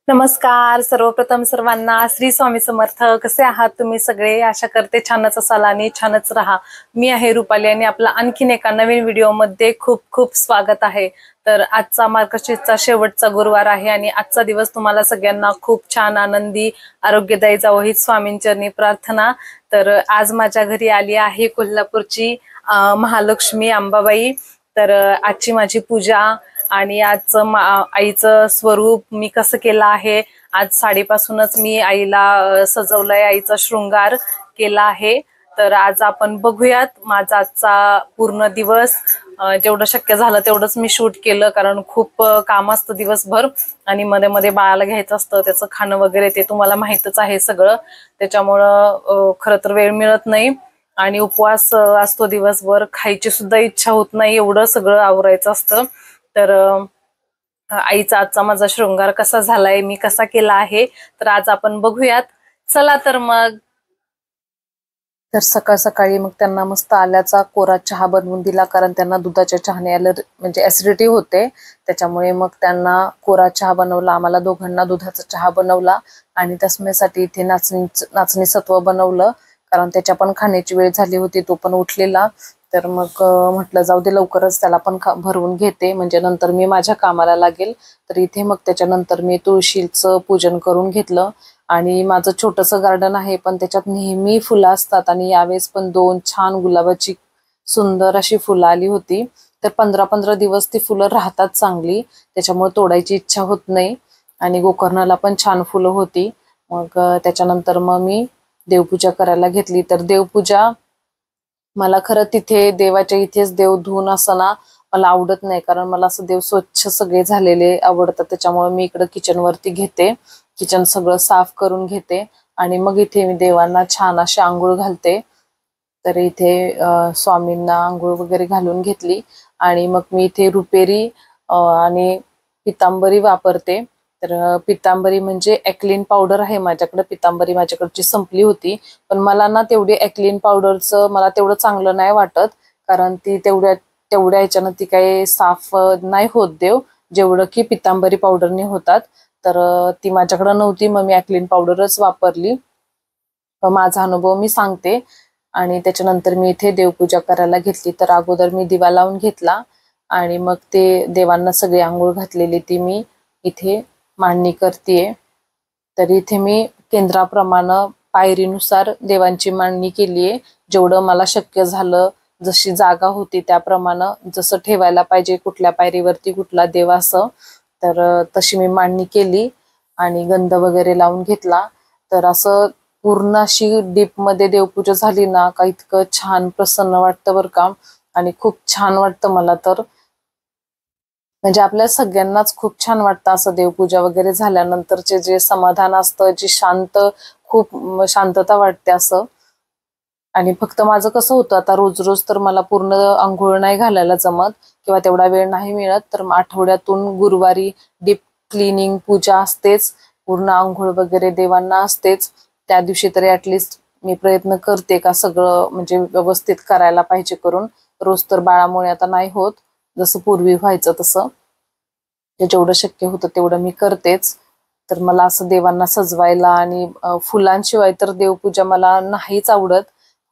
नमस्कार. सर्वप्रथम सर्वांना श्री स्वामी समर्थ. कसे आहात तुम्ही सगळे? आशा करते छानच असाल आणि छानच राहा. मी आहे रुपाली आणि आपला आणखीन एका नवीन व्हिडिओमध्ये खूप खूप स्वागत आहे. तर आजचा मार्गशीर्षचा शेवटचा गुरुवार आहे आणि आजचा दिवस तुम्हाला सगळ्यांना खूप छान, आनंदी, आरोग्यदायी जावो हीच स्वामींचरणी प्रार्थना. तर आज माझ्या घरी आली आहे कोल्हापूरची महालक्ष्मी अंबाबाई. तर आजची माझी पूजा आणि आजचं आईचं स्वरूप मी कसं केलं आहे. आज साडीपासूनच मी आईला सजवलंय, आईचा शृंगार केला आहे. तर आज आपण बघूयात माझा आजचा पूर्ण दिवस. जेवढं शक्य झालं तेवढंच मी शूट केलं, कारण खूप काम असतं दिवसभर आणि मध्ये मध्ये बाळाला घ्यायचं असतं, त्याचं खाणं वगैरे ते तुम्हाला माहीतच आहे सगळं. त्याच्यामुळं खरं तर वेळ मिळत नाही आणि उपवास असतो दिवसभर, खायची सुद्धा इच्छा होत नाही, एवढं सगळं आवरायचं असतं. तर आईचा आजचा माझा शृंगार कसा झालाय, मी कसा केला आहे, तर आज आपण बघूयात. चला तर मग. तर सकाळ सकाळी मग त्यांना मस्त आल्याचा कोरा चहा बनवून दिला, कारण त्यांना दुधाच्या चहाने म्हणजे ऍसिडिटी होते. त्याच्यामुळे मग त्यांना कोरा चहा बनवला, आम्हाला दोघांना दुधाचा चहा बनवला आणि तस्मेसाठी इथे नाचणी सत्व बनवलं, कारण त्याच्या पण खाण्याची वेळ झाली होती, तो पण उठलेला. तर मग म्हटलं जाऊ दे, लवकरच त्याला पण भरवून घेते, म्हणजे नंतर मी माझ्या कामाला लागेल. तर इथे मग त्याच्यानंतर मी तुळशीचं पूजन करून घेतलं. आणि माझं छोटंसं गार्डन आहे, पण त्याच्यात नेहमी फुलं असतात आणि यावेळेस पण 2 छान गुलाबाची सुंदर अशी फुलं आली होती. तर 15-15 दिवस ती फुलं राहतात चांगली, त्याच्यामुळे तोडायची इच्छा होत नाही. आणि गोकर्णाला पण छान फुलं होती. मग त्याच्यानंतर मग मी देवपूजा करायला घेतली. तर देवपूजा मला खरं तिथे देवाच्या इथेच देव धुवून असं ना मला आवडत नाही, कारण मला असं देव स्वच्छ सगळे झालेले आवडतात. त्याच्यामुळे मी इकडं किचनवरती घेते, किचन सगळं साफ करून घेते आणि मग इथे मी देवांना छान अशी आंघोळ घालते. तर इथे स्वामींना आंघोळ वगैरे घालून घेतली आणि मग मी इथे रुपेरी आणि पितांबरी वापरते. तर पितांबरी म्हणजे ॲक्लिन पावडर आहे माझ्याकडे. पितांबरी माझ्याकडची संपली होती, पण मला ना तेवढी ॲक्लिन पावडरचं मला तेवढं चांगलं नाही वाटत, कारण ती तेवढ्या ह्याच्यानं ती काही साफ नाही होत देव, जेवढं की पितांबरी पावडरने होतात. तर ती माझ्याकडे नव्हती, मग मी ॲक्लिन पावडरच वापरली. माझा अनुभव मी सांगते. आणि त्याच्यानंतर मी इथे देवपूजा करायला घेतली. तर अगोदर मी दिवा लावून घेतला आणि मग ते देवांना सगळी आंघोळ घातलेली ती मी इथे मांडणी करतेय. तर इथे मी केंद्राप्रमाणे पायरीनुसार देवांची मांडणी केली आहे, जेवढं मला शक्य झालं, जशी जागा होती त्याप्रमाणे, जसं ठेवायला पाहिजे कुठल्या पायरीवरती कुठला देव असं. तर तशी मी मांडणी केली आणि गंध वगैरे लावून घेतला. तर असं पूर्ण अशी डीप मध्ये देवपूजा झाली ना का इतकं छान प्रसन्न वाटतं बरं का. आणि खूप छान वाटतं मला तर, म्हणजे आपल्या सगळ्यांनाच खूप छान वाटतं असं देवपूजा वगैरे झाल्यानंतरचे जे समाधान असतं, जी खूप शांतता वाटते असं. आणि फक्त माझं कसं होतं, आता रोज रोज तर मला पूर्ण आंघोळ नाही घालायला जमत किंवा तेवढा वेळ नाही मिळत, तर आठवड्यातून गुरुवारी डीप क्लिनिंग पूजा असतेच, पूर्ण आंघोळ वगैरे देवांना असतेच. त्या दिवशी तरी ऍटलिस्ट मी प्रयत्न करते का सगळं म्हणजे व्यवस्थित करायला पाहिजे करून. रोज तर बाळामुळे आता नाही होत, जसं पूर्वी व्हायचं तसं. ते जेवढं शक्य होतं तेवढं मी करतेच. तर मला असं देवांना सजवायला आणि फुलांशिवाय तर देवपूजा मला नाहीच आवडत,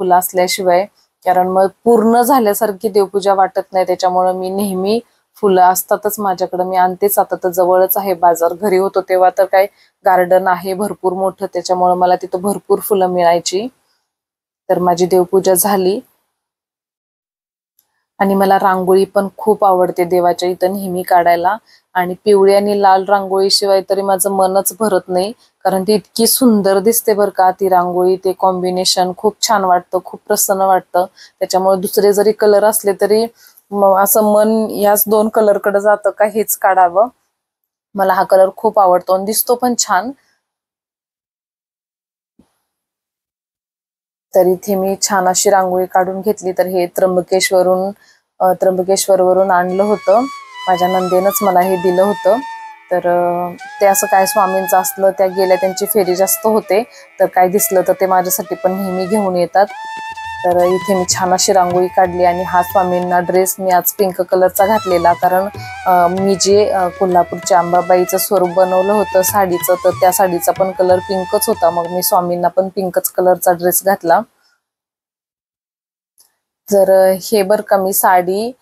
फुलं असल्याशिवाय, कारण मग पूर्ण झाल्यासारखी देवपूजा वाटत नाही. त्याच्यामुळे मी नेहमी फुलं असतातच माझ्याकडे, मी आणतेच. आता तर जवळच आहे बाजार, घरी होतो तेव्हा तर काय गार्डन आहे भरपूर मोठं, त्याच्यामुळे मला तिथं भरपूर फुलं मिळायची. तर माझी देवपूजा झाली आणि मला रांगोळी पण खूप आवडते देवाच्या इथं नेहमी काढायला. आणि पिवळी आणि लाल रांगोळीशिवाय तरी माझं मनच भरत नाही, कारण ती इतकी सुंदर दिसते बरं का ती रांगोळी. ते कॉम्बिनेशन खूप छान वाटतं, खूप प्रसन्न वाटतं. त्याच्यामुळे दुसरे जरी कलर असले तरी असं मन याच 2 कलरकडे जातं का हेच काढावं. मला हा कलर खूप आवडतो आणि दिसतो पण छान. तर इथे मी छान अशी रांगोळी काढून घेतली. तर हे त्र्यंबकेश्वरवरून आणलं होतं, माझ्या नंदेनंच मला हे दिलं होतं. तर ते असं काय स्वामींचं असलं, त्या गेल्या त्यांची फेरी जास्त होते, तर काय दिसलं तर ते माझ्यासाठी पण नेहमी घेऊन येतात. तर इथे मी छान अशी रांगोळी काढली आणि हा स्वामींना ड्रेस मी आज पिंक कलरचा घातलेला, कारण मी जे कोल्हापूरच्या अंबाबाईचं स्वरूप बनवलं होतं साडीचं, तर त्या साडीचा पण कलर पिंकच होता. मग मी स्वामींना पण पिंकच कलरचा ड्रेस घातला. जर हे बर का मी साडी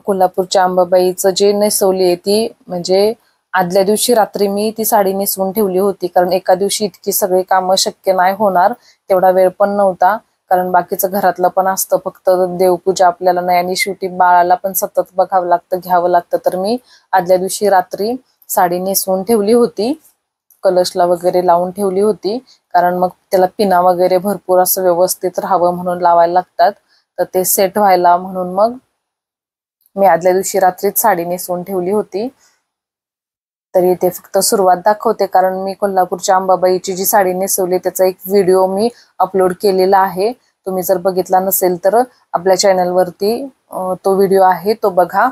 कोल्हापूरच्या अंबाबाईचं जे नेसवली आहे ती म्हणजे आदल्या दिवशी रात्री मी ती साडी नेसवून ठेवली होती, कारण एका दिवशी इतकी सगळी कामं शक्य नाही होणार, तेवढा वेळ पण नव्हता, कारण बाकीचं घरातलं पण असतं, फक्त देवपूजा आपल्याला नाही आणि शेवटी बाळाला पण सतत बघावं लागतं, घ्यावं लागतं. तर मी आदल्या दिवशी रात्री साडी नेसवून ठेवली होती, कलशला वगैरे लावून ठेवली होती, कारण मग त्याला पिना वगैरे भरपूर असं व्यवस्थित राहावं म्हणून लावायला लागतात. तर ते सेट व्हायला म्हणून मग मी आदल्या दिवशी रात्रीच साडी नेसवून ठेवली होती. तरी ते फक्त सुरुवात दाखवते, कारण मी कोल्हापूरच्या अंबाबाईची जी साडी नेसवली त्याचा एक व्हिडिओ मी अपलोड केलेला आहे. तुम्ही जर बघितला नसेल तर आपल्या चॅनलवरती तो व्हिडिओ आहे, तो बघा.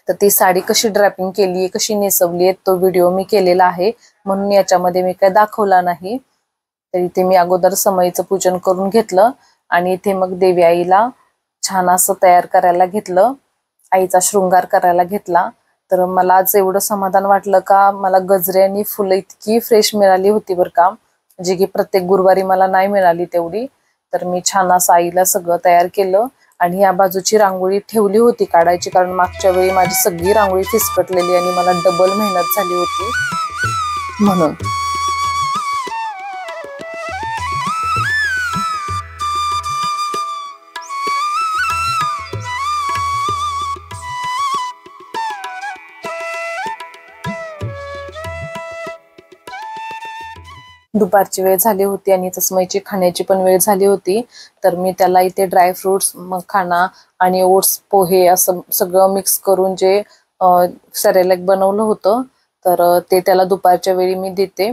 तर ती साडी कशी ड्रॅपिंग केली आहे, कशी नेसवली आहे, तो व्हिडिओ मी केलेला आहे, म्हणून याच्यामध्ये मी काय दाखवला नाही. तर इथे मी अगोदर समईचं पूजन करून घेतलं आणि इथे मग देवी आईला छान असं तयार करायला घेतलं, आईचा शृंगार करायला घेतला. तर मला आज एवढं समाधान वाटलं का मला गजरे आणि फुलं इतकी फ्रेश मिळाली होती बरं का, जे की प्रत्येक गुरुवारी मला नाही मिळाली तेवढी. तर मी छान असं आईला सगळं तयार केलं आणि या बाजूची रांगोळी ठेवली होती काढायची, कारण मागच्या वेळी माझी सगळी रांगोळी फिसकटलेली आणि मला डबल मेहनत झाली होती म्हणून. दुपारची वेळ झाली होती आणि तस्मयची खाण्याची पण वेळ झाली होती. तर मी त्याला इथे ड्रायफ्रुट्स, मखाना आणि ओट्स, पोहे असं सगळं मिक्स करून जे सेरेलॅक बनवलं होतं, तर ते त्याला दुपारच्या वेळी मी देते.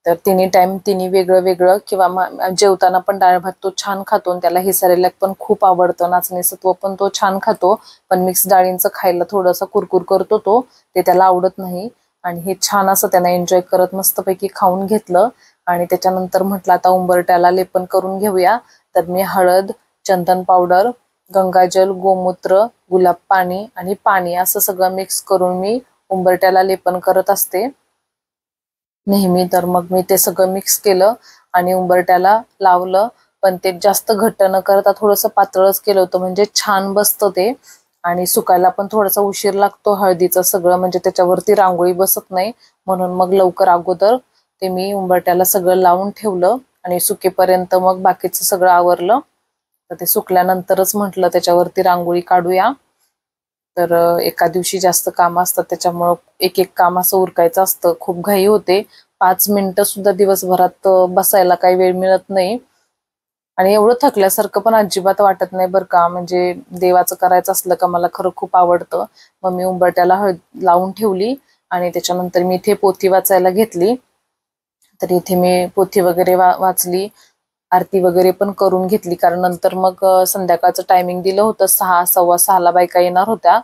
तर तिन्ही टाइम तिन्ही वेगळं वेगळं, किंवा जेवताना पण डाळ भात तो छान खातो आणि त्याला हे सेरेलॅक पण खूप आवडतं, नाचणी सत्व पण तो छान खातो, पण मिक्स डाळींचं खायला थोडंसं कुरकुर करतो तो, ते त्याला आवडत नाही. आणि हे छान असं त्यांना एन्जॉय करत मस्तपैकी खाऊन घेतलं. आणि त्याच्यानंतर म्हटलं आता उंबरट्याला लेपन करून घेऊया. तर मी हळद, चंदन पावडर, गंगाजल, गोमूत्र, गुलाब पाणी आणि पाणी असं सगळं मिक्स करून मी उंबरट्याला लेपन करत असते नेहमी. तर मग मी ते सगळं मिक्स केलं आणि उंबरट्याला लावलं, पण ते जास्त घट्ट न करता थोडंसं पातळच केलं होतं, म्हणजे छान बसतं ते. आणि सुकायला पण थोडासा उशीर लागतो हळदीचं सगळं, म्हणजे त्याच्यावरती रांगोळी बसत नाही, म्हणून मग लवकर अगोदर ते मी उंबरट्याला सगळं लावून ठेवलं आणि सुकेपर्यंत मग बाकीचं सगळं आवरलं. तर ते सुकल्यानंतरच म्हटलं त्याच्यावरती रांगोळी काढूया. तर एका दिवशी जास्त काम असतात, त्याच्यामुळं एक एक काम असं उरकायचं असतं, खूप घाई होते. 5 मिनिटं सुद्धा दिवसभरात बसायला काही वेळ मिळत नाही आणि एवढं थकल्यासारखं पण अजिबात वाटत नाही बरं का. म्हणजे देवाचं करायचं असलं का मला खरं खूप आवडतं. मग मी उंबरट्याला हळद लावून ठेवली आणि त्याच्यानंतर मी इथे पोथी वाचायला घेतली. तर इथे मी पोथी वगैरे वाचली, आरती वगैरे पण करून घेतली, कारण नंतर मग संध्याकाळचं टायमिंग दिलं होतं, 6, 6:15ला बायका येणार होत्या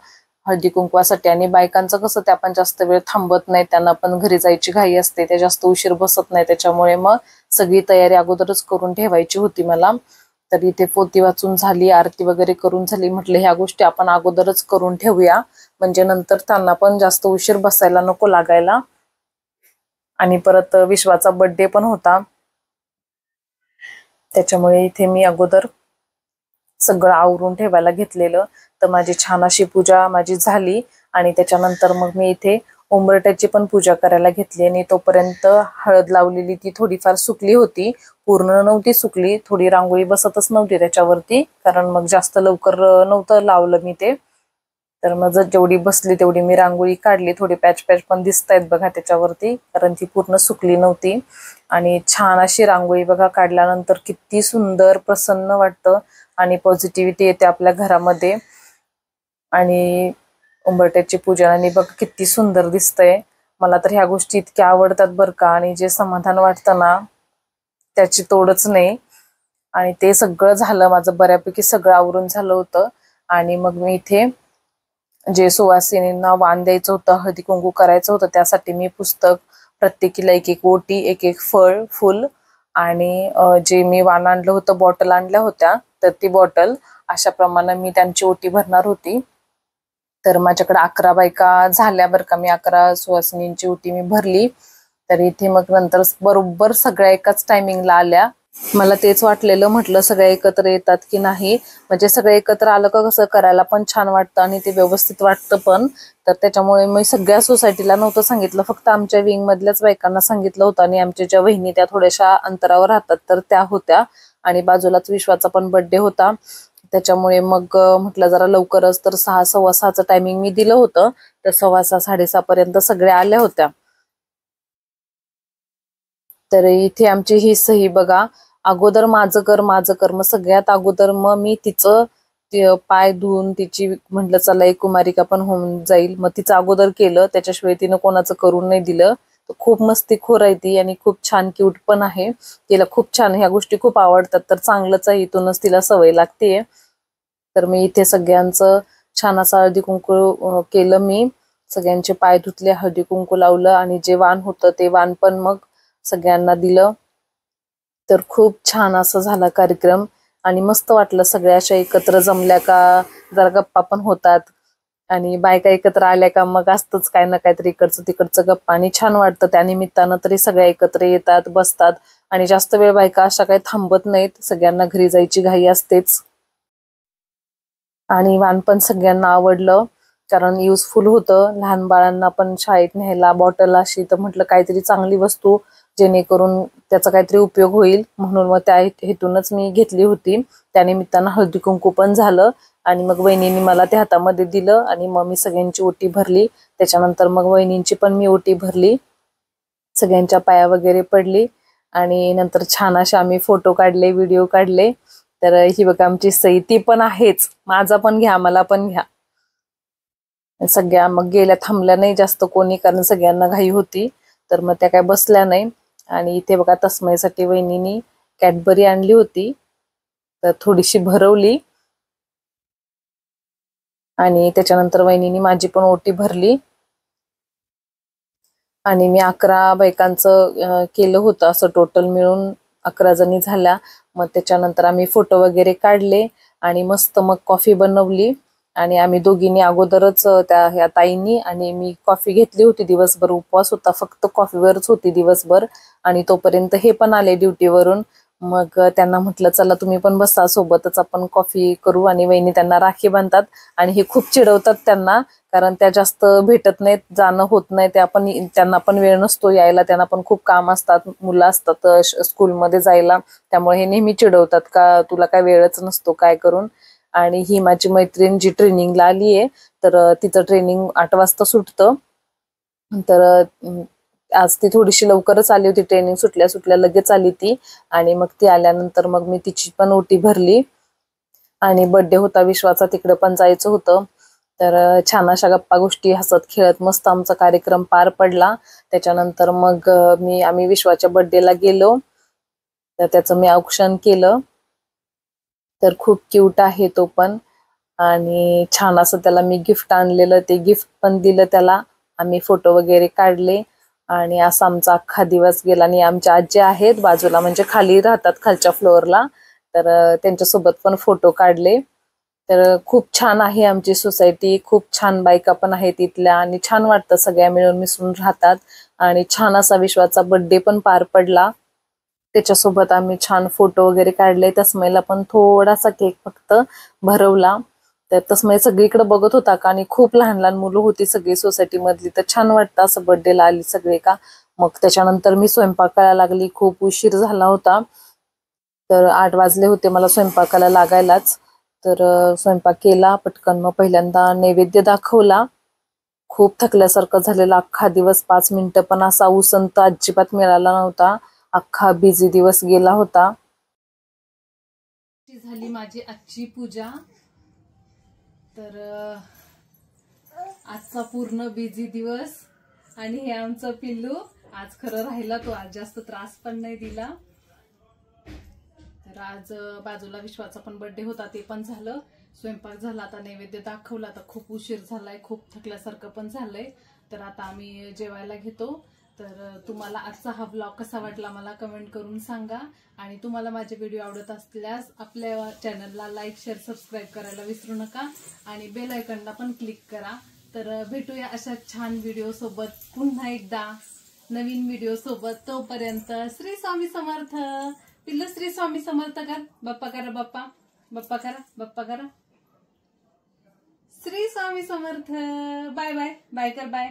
हळदी कुंकवासाठी. आणि बायकांचं कसं, त्या पण जास्त वेळ थांबत नाही, त्यांना पण घरी जायची घाई असते, त्या जास्त उशीर बसत नाही, त्याच्यामुळे मग सगळी तयारी अगोदरच करून ठेवायची होती मला. तर इथे पोथी वाचून झाली, आरती वगैरे करून झाली, म्हटलं ह्या गोष्टी आपण अगोदरच करून ठेवूया, म्हणजे नंतर त्यांना पण जास्त उशीर बसायला नको लागायला. आणि परत विश्वाचा बर्थडे पण होता, त्याच्यामुळे इथे मी अगोदर सगळं आवरून ठेवायला घेतलेलं. तर माझी छान अशी पूजा माझी झाली आणि त्याच्यानंतर मग मी इथे उंबरट्याची पण पूजा करायला घेतली. आणि तोपर्यंत हळद लावलेली ती थोडीफार सुकली होती, पूर्ण नव्हती सुकली, थोडी रांगोळी बसतच नव्हती त्याच्यावरती, कारण मग जास्त लवकर नव्हतं लावलं मी ते. तर मग जेवढी बसली तेवढी मी रांगोळी काढली, थोडी पॅच पॅच पण दिसत आहेत बघा त्याच्यावरती, कारण ती पूर्ण सुकली नव्हती. आणि छान अशी रांगोळी बघा काढल्यानंतर किती सुंदर प्रसन्न वाटतं आणि पॉझिटिव्हिटी येते आपल्या घरामध्ये. आणि उंबरट्याची पूजा आणि बघ किती सुंदर दिसतंय. मला तर ह्या गोष्टी इतक्या आवडतात बरं का, आणि जे समाधान वाटतं ना त्याची तोडच नाही. आणि ते सगळं झालं माझं, बऱ्यापैकी सगळं आवरून झालं होतं. आणि मग मी इथे जे सुवासिनींना वाण द्यायचं होतं, हळदी कुंकू करायचं होतं, त्यासाठी मी पुस्तक, प्रत्येकीला एक एक ओटी, एक एक फळ, फुल आणि जे मी वाण आणलं होतं, बॉटल आणल्या होत्या, तर ती बॉटल अशा प्रमाणे मी त्यांची ओटी भरणार होती. तर माझ्याकडे 11 बायका झाल्या बरं का. मी 11 सुवासिनींची ओटी मी भरली. तर इथे मग नंतर बरोबर सगळ्या एकाच टायमिंगला आल्या. मला तेच वाटलेलं, म्हटलं सगळे एकत्र येतात की नाही, म्हणजे सगळे एकत्र आलं का कसं करायला पण छान वाटतं आणि ते व्यवस्थित वाटतं पण. तर त्याच्यामुळे मी सगळ्या सोसायटीला नव्हतं सांगितलं, फक्त आमच्या विंग मधल्याच बायकांना सांगितलं होतं. आणि आमच्या ज्या वहिनी त्या थोड्याशा अंतरावर राहतात तर त्या होत्या आणि बाजूलाच विश्वाचा पण बर्थडे होता. त्याच्यामुळे मग म्हटलं जरा लवकरच, तर 6 सव्वा 6चं टायमिंग मी दिलं होतं. तर 6:15 6:30 पर्यंत सगळ्या आल्या होत्या. तर इथे आमची ही सही बघा, अगोदर माझं कर माझं कर, मग सगळ्यात अगोदर मग मी तिचं पाय धुवून तिची म्हटलं चला एक कुमारिका पण होऊन जाईल, मग तिचं अगोदर केलं. त्याच्याशिवाय तिनं कोणाचं करून नाही दिलं. खूप मस्तीखोर आहे ती आणि खूप छान क्यूट पण आहे. तिला खूप छान ह्या गोष्टी खूप आवडतात. तर चांगलंच आहे, इथूनच तिला सवय लागते. तर मी इथे सगळ्यांचं छान असं हळदी कुंकू केलं. मी सगळ्यांचे पाय धुतले, हळदी कुंकू लावलं आणि जे वाण होतं ते वाण पण मग सगळ्यांना दिलं. तर खूप छान असं झाला कार्यक्रम आणि मस्त वाटलं. सगळ्या अशा एकत्र जमल्या का जरा गप्पा पण होतात आणि बायका एकत्र आल्या का मग असतंच काय ना काहीतरी इकडचं तिकडचं गप्पा आणि छान वाटतं. त्या निमित्तानं तरी सगळ्या एकत्र येतात, बसतात आणि जास्त वेळ बायका अशा काही थांबत नाहीत. सगळ्यांना घरी जायची घाई असतेच. आणि वाण पण सगळ्यांना आवडलं, कारण युजफुल होतं. लहान बाळांना पण शाळेत न्यायला बॉटल अशी, तर म्हटलं काहीतरी चांगली वस्तू जेणेकरून त्याचा काहीतरी उपयोग होईल, म्हणून मग त्या हेतूनच मी घेतली होती. त्यानिमित्तानं हळदी कुंकू पण झालं आणि मग वहिनींनी मला ते हातामध्ये दिलं आणि मग मी सगळ्यांची ओटी भरली. त्याच्यानंतर मग वहिनींची पण मी ओटी भरली, सगळ्यांच्या पाया वगैरे पडली आणि नंतर छान असे आम्ही फोटो काढले, व्हिडिओ काढले. तर ही बघा आमची सई, ती पण आहेच, माझा पण घ्या मला पण घ्या. सगळ्या मग गेल्या, थांबल्या नाही जास्त कोणी, कारण सगळ्यांना घाई होती. तर मग त्या काय बसल्या नाही. आणि इथे बघा तस्मयसाठी वहिनीनी कॅडबरी आणली होती, तर थोडीशी भरवली आणि त्याच्यानंतर वहिनीनी माझी पण ओटी भरली. आणि मी 11 बायकांचं केलं होतं, असं टोटल मिळून 11 जणी झाल्या. मग त्याच्यानंतर आम्ही फोटो वगैरे काढले आणि मस्त मग कॉफी बनवली. आणि आम्ही दोघींनी अगोदरच त्या ह्या ताईंनी आणि मी कॉफी घेतली होती. दिवसभर उपवास होता, फक्त कॉफीवरच होती दिवसभर. आणि तोपर्यंत हे पण आले ड्युटीवरून. मग त्यांना म्हटलं चला तुम्ही पण बसा, सोबतच आपण कॉफी करू. आणि वहिनी त्यांना राखी बांधतात आणि हे खूप चिडवतात त्यांना, कारण त्या जास्त भेटत नाहीत, जाणं होत नाही. त्यांना पण वेळ नसतो यायला, त्यांना पण खूप काम असतात, मुलं असतात स्कूलमध्ये जायला. त्यामुळे हे नेहमी चिडवतात का तुला काय वेळच नसतो काय करून. आणि ही माझी मैत्रीण जी ट्रेनिंगला आली आहे, तर तिचं ट्रेनिंग 8 वाजता सुटतं. तर आज ती थोडीशी लवकरच आली होती, ट्रेनिंग सुटल्या सुटल्या लगेच आली ती. आणि मग ती आल्यानंतर मग मी तिची पण ओटी भरली. आणि बर्थडे होता विश्वाचा, तिकडे पण जायचं होतं. तर छान अशा गप्पा गोष्टी हसत खेळत मस्त आमचा कार्यक्रम पार पडला. त्याच्यानंतर मग आम्ही विश्वाच्या बर्थडेला गेलो, तर त्याचं मी औक्षण केलं. तर खूप क्यूट आहे तो पण. आणि छान असं त्याला मी गिफ्ट आणलेलं, ते गिफ्ट पण दिलं त्याला. आम्ही फोटो वगैरे काढले आणि असा आमचा अख्खा दिवस गेला. आणि आमच्या आजी आहेत बाजूला, म्हणजे खाली राहतात, खालच्या फ्लोअरला, तर त्यांच्यासोबत पण फोटो काढले. तर खूप छान आहे आमची सोसायटी, खूप छान बायका पण आहेत इथल्या आणि छान वाटतं, सगळ्या मिळून मिसळून राहतात. आणि छान असा विश्वाचा बर्थडे पण पार पडला. त्याच्यासोबत आम्ही छान फोटो वगैरे काढले. तस्मयला पण थोडासा केक फक्त भरवला. तर तस्मय सगळीकडे बघत होता का, आणि खूप लहान लहान मुलं होती सगळी सोसायटी मधली, तर छान वाटतं असं बर्थडेला आली सगळे का. मग त्याच्यानंतर मी स्वयंपाकाला लागली, खूप उशीर झाला होता. तर 8 वाजले होते मला स्वयंपाकाला लागायलाच. तर स्वयंपाक केला पटकन. मग पहिल्यांदा नैवेद्य दाखवला. खूप थकल्यासारखं झालेलं, अख्खा दिवस 5 मिनिटं पण असा उसंत अजिबात मिळाला नव्हता. अख्खा बिझी दिवस गेला होता. झाली माझी आजची पूजा. तर आजचा पूर्ण बिझी दिवस. आणि हे आमचं पिल्लू आज खरं राहिला, तो आज जास्त त्रास पण नाही दिला. तर आज बाजूला विश्वाचा पण बर्थडे होता, ते पण झालं. स्वयंपाक झाला, आता नैवेद्य दाखवला. तर खूप उशीर झालाय, खूप थकल्यासारखं पण झालंय. तर आता आम्ही जेवायला घेतो. तर तुम्हाला आजचा हा व्लॉग कसा वाटला मला कमेंट करून सांगा. आणि तुम्हाला माझे व्हिडिओ आवडत असल्यास आपल्या चॅनलला लाईक, शेअर, सबस्क्राईब करायला विसरू नका आणि बेल आयकॉनला पण क्लिक करा. तर भेटूया अशा छान व्हिडिओ सोबत पुन्हा एकदा नवीन व्हिडिओ सोबत. तोपर्यंत श्री स्वामी समर्थ. पिल्लू श्री स्वामी समर्थ कर. बाप्पा करा, बाप्पा बाप्पा करा, बाप्पा करा. Shri Swami Samarth. Bye bye. Bye कर, बाय.